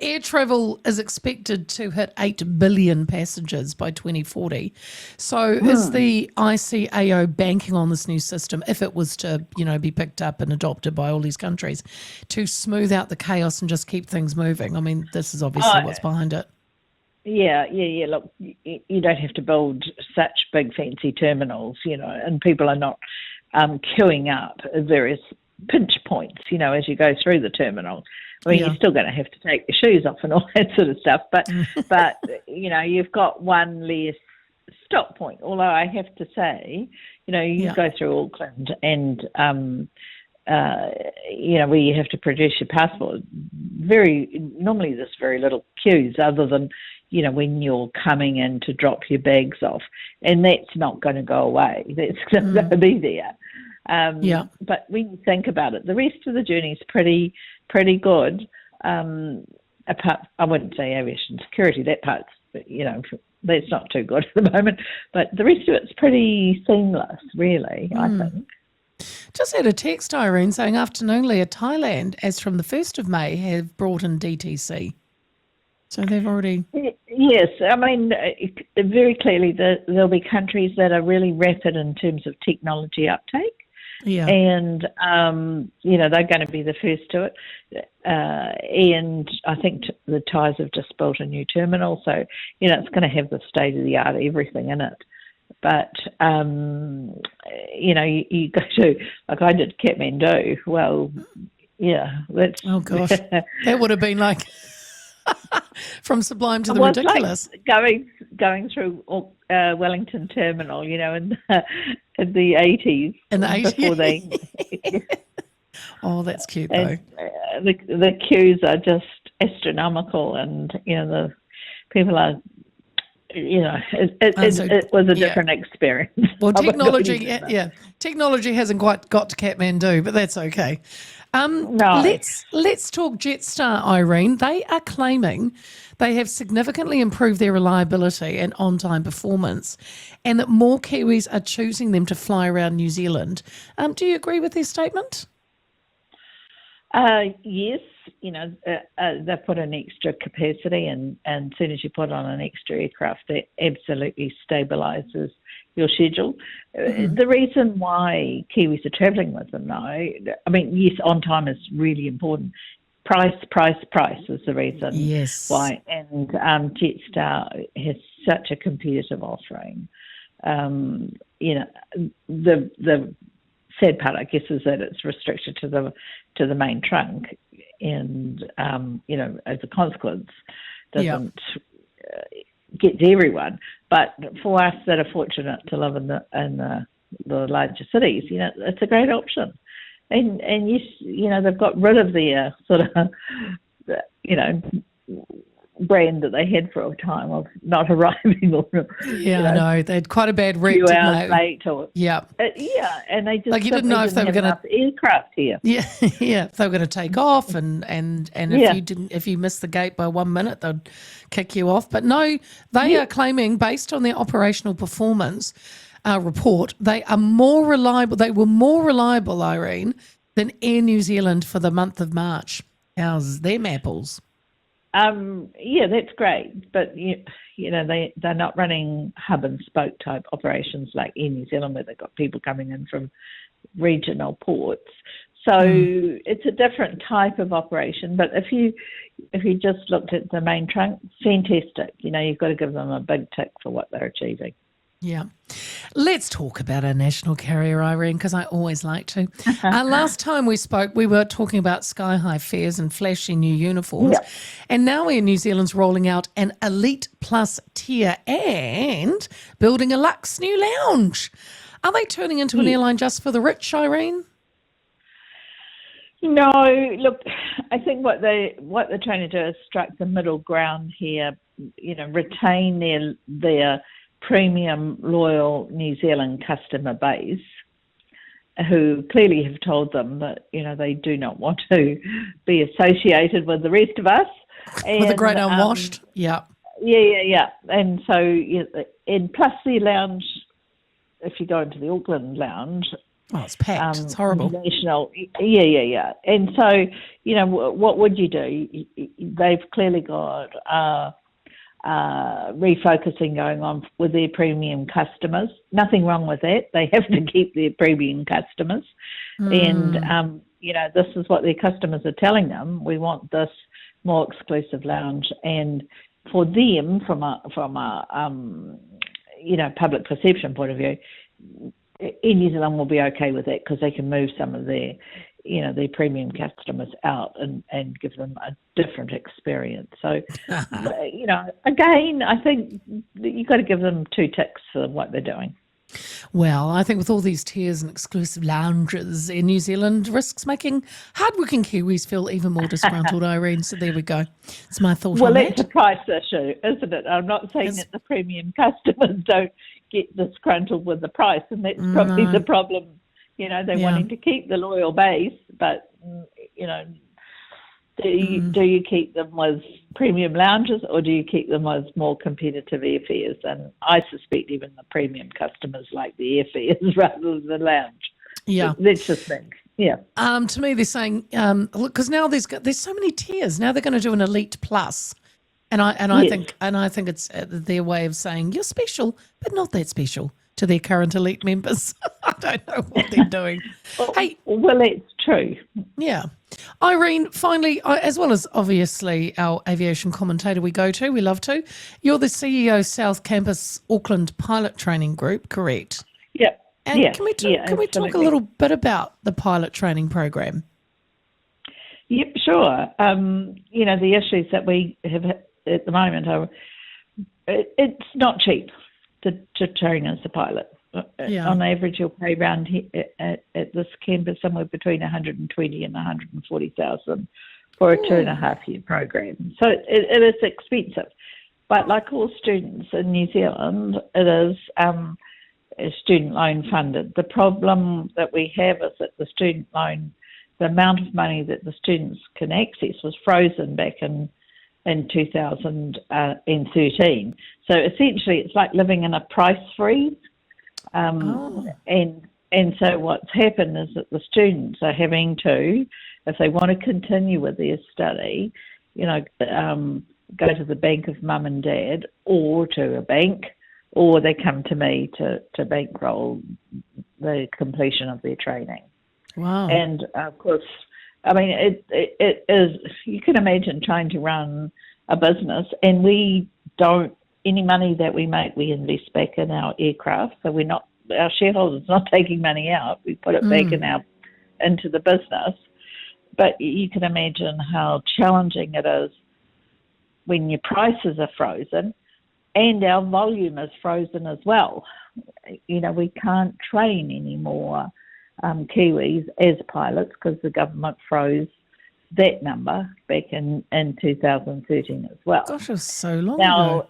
Air travel is expected to hit 8 billion passengers by 2040. So is the ICAO banking on this new system, if it was to, be picked up and adopted by all these countries, to smooth out the chaos and just keep things moving? I mean, this is obviously what's behind it. Yeah. Look, you don't have to build such big fancy terminals, and people are not queuing up at various pinch points, as you go through the terminal. I mean, you're still going to have to take your shoes off and all that sort of stuff, but you've got one less stop point. Although I have to say, you go through Auckland and where you have to produce your passport. Normally there's very little queues other than when you're coming in to drop your bags off, and that's not going to go away. That's going to be there. But when you think about it, the rest of the journey is pretty good. Apart, I wouldn't say aviation security, that part's, that's not too good at the moment. But the rest of it's pretty seamless, really, I think. Just had a text, Irene, saying, afternoon, Leah, Thailand, as from the 1st of May, have brought in DTC. So they've already... Yes, I mean, very clearly there'll be countries that are really rapid in terms of technology uptake. Yeah. And, they're going to be the first to it. And I think the Thais have just built a new terminal. So, it's going to have the state-of-the-art everything in it. But, you go to, like I did Kathmandu, well, yeah. That's, oh, gosh. That would have been like... from sublime to the ridiculous. Like going through Wellington Terminal, in the 80s. In the 80s? Before they... Oh, that's cute, though. The queues are just astronomical, and, the people are... it was a different experience. Well, technology hasn't quite got to Kathmandu, but that's okay. No. Let's talk Jetstar, Irene. They are claiming they have significantly improved their reliability and on-time performance, and that more Kiwis are choosing them to fly around New Zealand. Do you agree with their statement? Yes. They put an extra capacity, and as soon as you put on an extra aircraft, that absolutely stabilises your schedule. The reason why Kiwis are travelling with them, though, I mean, yes, on time is really important. Price is the reason why. And Jetstar has such a competitive offering. The sad part, I guess, is that it's restricted to the main trunk, and as a consequence, doesn't get to everyone. But for us that are fortunate to live in the larger cities, it's a great option. And yes, they've got rid of their sort of, brand that they had for a time of not arriving or I know they had quite a bad rep, few hours late or and they just like you didn't know if they were going to aircraft here if they were going to take off and if you missed the gate by 1 minute they'd kick you off. But no, they are claiming, based on their operational performance report, they were more reliable, Irene, than Air New Zealand for the month of March. How's them apples? That's great, but they're not running hub and spoke type operations like Air New Zealand, where they've got people coming in from regional ports. So it's a different type of operation. But if you just looked at the main trunk, fantastic. You've got to give them a big tick for what they're achieving. Yeah. Let's talk about our national carrier, Irene, because I always like to. Last time we spoke, we were talking about sky-high fares and flashy new uniforms. Yeah. And now Air New Zealand's rolling out an Elite Plus tier and building a luxe new lounge. Are they turning into an airline just for the rich, Irene? No, look, I think what they're trying to do is strike the middle ground here, retain their premium, loyal New Zealand customer base, who clearly have told them that, they do not want to be associated with the rest of us. With the great unwashed, Yeah. And so, and plus the lounge, if you go into the Auckland lounge, Oh, it's packed. It's horrible. national. Yeah. And so, what would you do? They've clearly got refocusing going on with their premium customers. Nothing wrong with that. They have to keep their premium customers. And, this is what their customers are telling them. We want this more exclusive lounge. And for them, from a public perception point of view, Air New Zealand will be okay with that because they can move some of their premium customers out and give them a different experience. So, again, I think you've got to give them 2 ticks for what they're doing. Well, I think with all these tiers and exclusive lounges in New Zealand risks making hardworking Kiwis feel even more disgruntled, Irene. So there we go. It's my thought on that. Well, it's a price issue, isn't it? I'm not saying that the premium customers don't get disgruntled with the price, and that's probably the problem. They're wanting to keep the loyal base, but, do you keep them with premium lounges or do you keep them with more competitive airfares? And I suspect even the premium customers like the airfares rather than the lounge. Yeah. That's just me. Yeah. To me, they're saying, look, because now there's so many tiers. Now they're going to do an Elite Plus. And I think it's their way of saying you're special, but not that special to their current elite members. I don't know what they're doing. Well, it's true. Yeah. Irene, finally, as well as obviously our aviation commentator we love to, you're the CEO South Campus Auckland Pilot Training Group, correct? Yep. And can we talk a little bit about the pilot training program? Yep, sure. The issues that we have at the moment are it's not cheap to train as a pilot. On average, you'll pay around at this campus somewhere between 120 and 140,000 for a 2.5-year program. So it is expensive, but like all students in New Zealand, it is student loan funded. The problem that we have is that the student loan, the amount of money that the students can access was frozen back in 2013. So essentially, it's like living in a price freeze. And so what's happened is that the students are having to, if they want to continue with their study, go to the bank of mum and dad or to a bank, or they come to me to bankroll the completion of their training. Wow. And of course, I mean, it is, you can imagine trying to run a business, and any money that we make, we invest back in our aircraft. So our shareholders not taking money out. We put it back into the business. But you can imagine how challenging it is when your prices are frozen and our volume is frozen as well. We can't train any more Kiwis as pilots because the government froze that number back in 2013 as well. Gosh, it was so long ago.